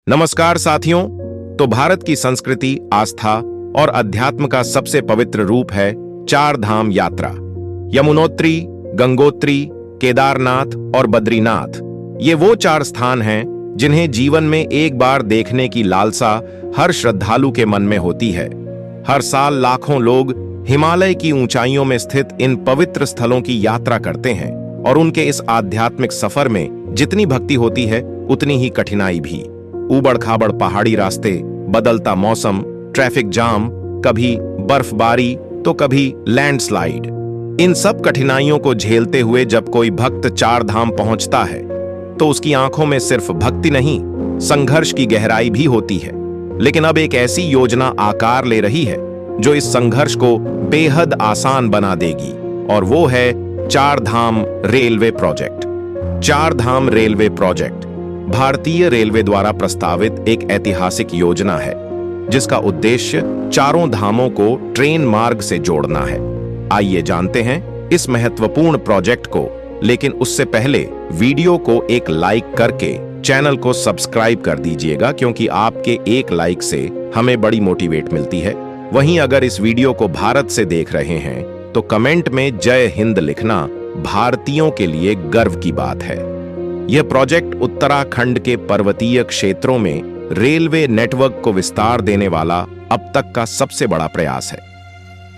नमस्कार साथियों। तो भारत की संस्कृति, आस्था और अध्यात्म का सबसे पवित्र रूप है चार धाम यात्रा। यमुनोत्री, गंगोत्री, केदारनाथ और बद्रीनाथ ये वो चार स्थान हैं जिन्हें जीवन में एक बार देखने की लालसा हर श्रद्धालु के मन में होती है। हर साल लाखों लोग हिमालय की ऊंचाइयों में स्थित इन पवित्र स्थलों की यात्रा करते हैं और उनके इस आध्यात्मिक सफर में जितनी भक्ति होती है उतनी ही कठिनाई भी। ऊबड़-खाबड़ पहाड़ी रास्ते, बदलता मौसम, ट्रैफिक जाम, कभी बर्फबारी तो कभी लैंडस्लाइड। इन सब कठिनाइयों को झेलते हुए जब कोई भक्त चार धाम पहुंचता है तो उसकी आंखों में सिर्फ भक्ति नहीं, संघर्ष की गहराई भी होती है। लेकिन अब एक ऐसी योजना आकार ले रही है जो इस संघर्ष को बेहद आसान बना देगी, और वो है चार धाम रेलवे प्रोजेक्ट। चार धाम रेलवे प्रोजेक्ट भारतीय रेलवे द्वारा प्रस्तावित एक ऐतिहासिक योजना है जिसका उद्देश्य चारों धामों को ट्रेन मार्ग से जोड़ना है। आइए जानते हैं इस महत्वपूर्ण प्रोजेक्ट को, लेकिन उससे पहले वीडियो को एक लाइक करके चैनल को सब्सक्राइब कर दीजिएगा, क्योंकि आपके एक लाइक से हमें बड़ी मोटिवेट मिलती है। वहीं अगर इस वीडियो को भारत से देख रहे हैं तो कमेंट में जय हिंद लिखना भारतीयों के लिए गर्व की बात है। यह प्रोजेक्ट उत्तराखंड के पर्वतीय क्षेत्रों में रेलवे नेटवर्क को विस्तार देने वाला अब तक का सबसे बड़ा प्रयास है।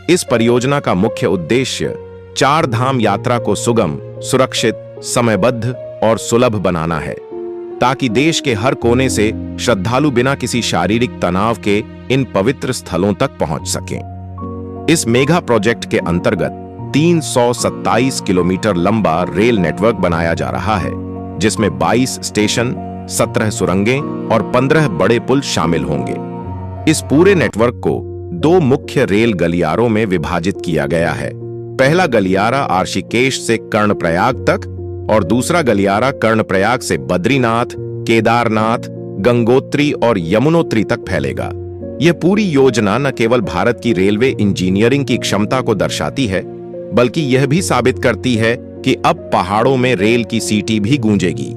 इस परियोजना का मुख्य उद्देश्य चार धाम यात्रा को सुगम, सुरक्षित, समयबद्ध और सुलभ बनाना है, ताकि देश के हर कोने से श्रद्धालु बिना किसी शारीरिक तनाव के इन पवित्र स्थलों तक पहुंच सकें। इस मेगा प्रोजेक्ट के अंतर्गत 327 किलोमीटर लंबा रेल नेटवर्क बनाया जा रहा है, जिसमें 22 स्टेशन, 17 सुरंगें और 15 बड़े पुल शामिल होंगे। इस पूरे नेटवर्क को दो मुख्य रेल गलियारों में विभाजित किया गया है। पहला गलियारा ऋषिकेश से कर्णप्रयाग तक और दूसरा गलियारा कर्णप्रयाग से बद्रीनाथ, केदारनाथ, गंगोत्री और यमुनोत्री तक फैलेगा। यह पूरी योजना न केवल भारत की रेलवे इंजीनियरिंग की क्षमता को दर्शाती है, बल्कि यह भी साबित करती है कि अब पहाड़ों में रेल की सीटी भी गूंजेगी।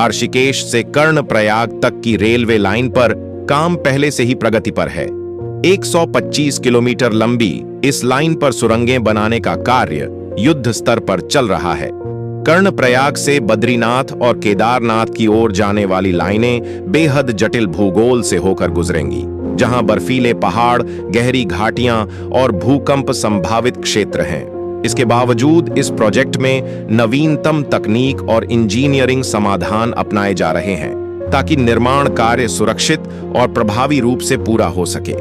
ऋषिकेश से कर्णप्रयाग तक की रेलवे लाइन पर काम पहले से ही प्रगति पर है। 125 किलोमीटर लंबी इस लाइन पर सुरंगें बनाने का कार्य युद्ध स्तर पर चल रहा है। कर्णप्रयाग से बद्रीनाथ और केदारनाथ की ओर जाने वाली लाइनें बेहद जटिल भूगोल से होकर गुजरेंगी, जहां बर्फीले पहाड़, गहरी घाटियां और भूकंप संभावित क्षेत्र हैं। इसके बावजूद इस प्रोजेक्ट में नवीनतम तकनीक और इंजीनियरिंग समाधान अपनाए जा रहे हैं, ताकि निर्माण कार्य सुरक्षित और प्रभावी रूप से पूरा हो सके।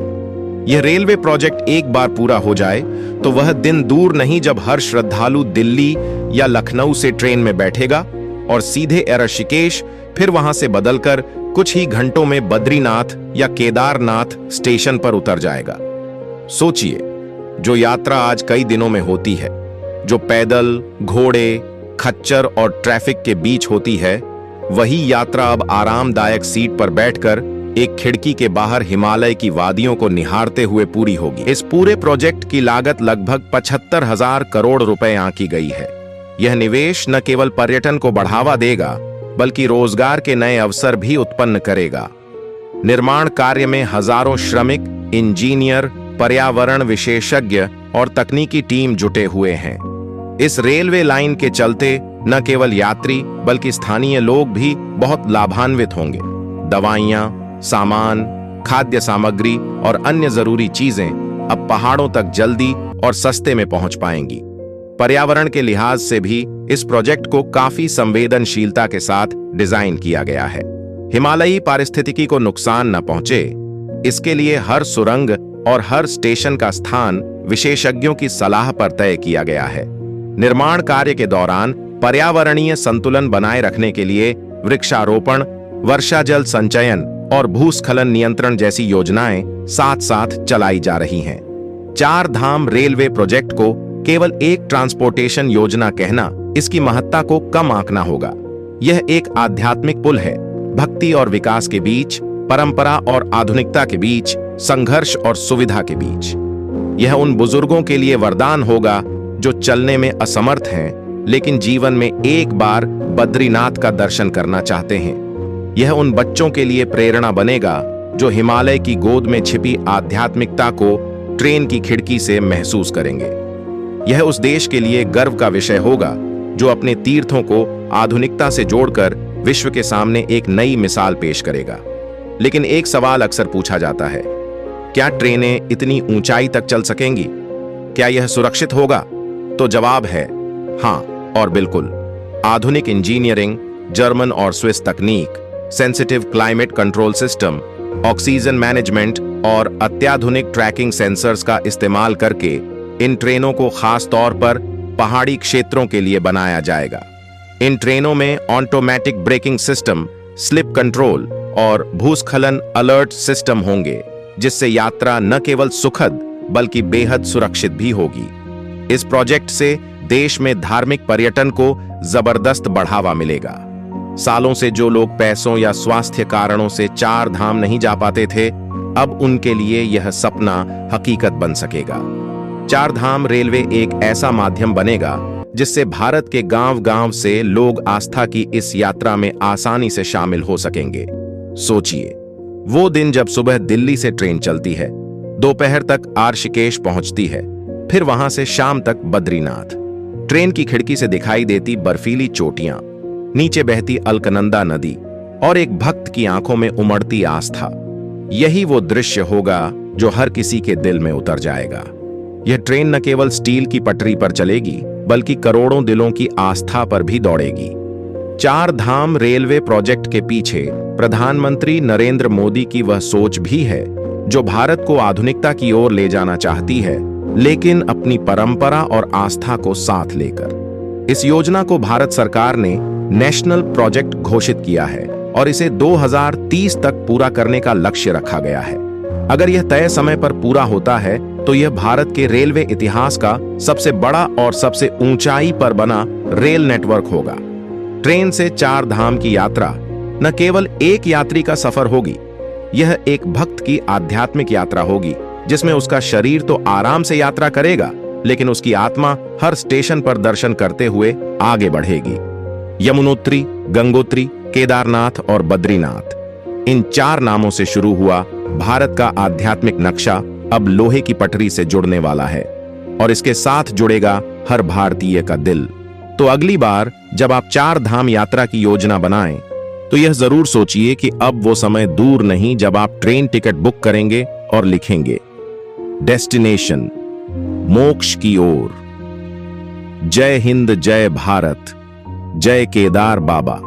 यह रेलवे प्रोजेक्ट एक बार पूरा हो जाए तो वह दिन दूर नहीं जब हर श्रद्धालु दिल्ली या लखनऊ से ट्रेन में बैठेगा और सीधे ऋषिकेश, फिर वहां से बदलकर कुछ ही घंटों में बद्रीनाथ या केदारनाथ स्टेशन पर उतर जाएगा। सोचिए, जो यात्रा आज कई दिनों में होती है, जो पैदल, घोड़े, खच्चर और ट्रैफिक के बीच होती है, वही यात्रा अब आरामदायक सीट पर बैठकर एक खिड़की के बाहर हिमालय की वादियों को निहारते हुए पूरी होगी। इस पूरे प्रोजेक्ट की लागत लगभग 75,000 करोड़ रुपए आंकी गई है। यह निवेश न केवल पर्यटन को बढ़ावा देगा, बल्कि रोजगार के नए अवसर भी उत्पन्न करेगा। निर्माण कार्य में हजारों श्रमिक, इंजीनियर, पर्यावरण विशेषज्ञ और तकनीकी टीम जुटे हुए हैं। इस रेलवे लाइन के चलते न केवल यात्री बल्कि स्थानीय लोग भी बहुत लाभान्वित होंगे। दवाइयां, सामान, खाद्य सामग्री और अन्य जरूरी चीजें अब पहाड़ों तक जल्दी और सस्ते में पहुंच पाएंगी। पर्यावरण के लिहाज से भी इस प्रोजेक्ट को काफी संवेदनशीलता के साथ डिजाइन किया गया है। हिमालयी पारिस्थितिकी को नुकसान न पहुंचे, इसके लिए हर सुरंग और हर स्टेशन का स्थान विशेषज्ञों की सलाह पर तय किया गया है। निर्माण कार्य के दौरान पर्यावरणीय संतुलन बनाए रखने के लिए वृक्षारोपण, वर्षा जल संचयन और भूस्खलन नियंत्रण जैसी योजनाएं साथ साथ चलाई जा रही हैं। चार धाम रेलवे प्रोजेक्ट को केवल एक ट्रांसपोर्टेशन योजना कहना इसकी महत्ता को कम आंकना होगा। यह एक आध्यात्मिक पुल है, भक्ति और विकास के बीच, परंपरा और आधुनिकता के बीच, संघर्ष और सुविधा के बीच। यह उन बुजुर्गों के लिए वरदान होगा जो चलने में असमर्थ हैं, लेकिन जीवन में एक बार बद्रीनाथ का दर्शन करना चाहते हैं। यह उन बच्चों के लिए प्रेरणा बनेगा जो हिमालय की गोद में छिपी आध्यात्मिकता को ट्रेन की खिड़की से महसूस करेंगे। यह उस देश के लिए गर्व का विषय होगा जो अपने तीर्थों को आधुनिकता से जोड़कर विश्व के सामने एक नई मिसाल पेश करेगा। लेकिन एक सवाल अक्सर पूछा जाता है, क्या ट्रेनें इतनी ऊंचाई तक चल सकेंगी? क्या यह सुरक्षित होगा? तो जवाब है हां और बिल्कुल। आधुनिक इंजीनियरिंग, जर्मन और स्विस तकनीक, sensitive climate control system, oxygen management और अत्याधुनिक ट्रैकिंग सेंसर्स का इस्तेमाल करके इन ट्रेनों को खास तौर पर पहाड़ी क्षेत्रों के लिए बनाया जाएगा। इन ट्रेनों में automatic braking system, slip control और भूस्खलन अलर्ट सिस्टम होंगे, जिससे यात्रा न केवल सुखद बल्कि बेहद सुरक्षित भी होगी। इस प्रोजेक्ट से देश में धार्मिक पर्यटन को जबरदस्त बढ़ावा मिलेगा। सालों से जो लोग पैसों या स्वास्थ्य कारणों से चार धाम नहीं जा पाते थे, अब उनके लिए यह सपना हकीकत बन सकेगा। चार धाम रेलवे एक ऐसा माध्यम बनेगा जिससे भारत के गांव-गांव से लोग आस्था की इस यात्रा में आसानी से शामिल हो सकेंगे। सोचिए, वो दिन जब सुबह दिल्ली से ट्रेन चलती है, दोपहर तक ऋषिकेश पहुंचती है, फिर वहां से शाम तक बद्रीनाथ। ट्रेन की खिड़की से दिखाई देती बर्फीली चोटियां, नीचे बहती अलकनंदा नदी और एक भक्त की आंखों में उमड़ती आस्था। यही वो दृश्य होगा जो हर किसी के दिल में उतर जाएगा। यह ट्रेन न केवल स्टील की पटरी पर चलेगी, बल्कि करोड़ों दिलों की आस्था पर भी दौड़ेगी। चार धाम रेलवे प्रोजेक्ट के पीछे प्रधानमंत्री नरेंद्र मोदी की वह सोच भी है जो भारत को आधुनिकता की ओर ले जाना चाहती है, लेकिन अपनी परंपरा और आस्था को साथ लेकर। इस योजना को भारत सरकार ने नेशनल प्रोजेक्ट घोषित किया है और इसे 2030 तक पूरा करने का लक्ष्य रखा गया है। अगर यह तय समय पर पूरा होता है तो यह भारत के रेलवे इतिहास का सबसे बड़ा और सबसे ऊंचाई पर बना रेल नेटवर्क होगा। ट्रेन से चार धाम की यात्रा न केवल एक यात्री का सफर होगी, यह एक भक्त की आध्यात्मिक यात्रा होगी, जिसमें उसका शरीर तो आराम से यात्रा करेगा, लेकिन उसकी आत्मा हर स्टेशन पर दर्शन करते हुए आगे बढ़ेगी। यमुनोत्री, गंगोत्री, केदारनाथ और बद्रीनाथ, इन चार नामों से शुरू हुआ भारत का आध्यात्मिक नक्शा अब लोहे की पटरी से जुड़ने वाला है और इसके साथ जुड़ेगा हर भारतीय का दिल। तो अगली बार जब आप चार धाम यात्रा की योजना बनाएं, तो यह जरूर सोचिए कि अब वो समय दूर नहीं जब आप ट्रेन टिकट बुक करेंगे और लिखेंगे, डेस्टिनेशन मोक्ष की ओर। जय हिंद, जय भारत, जय केदार बाबा।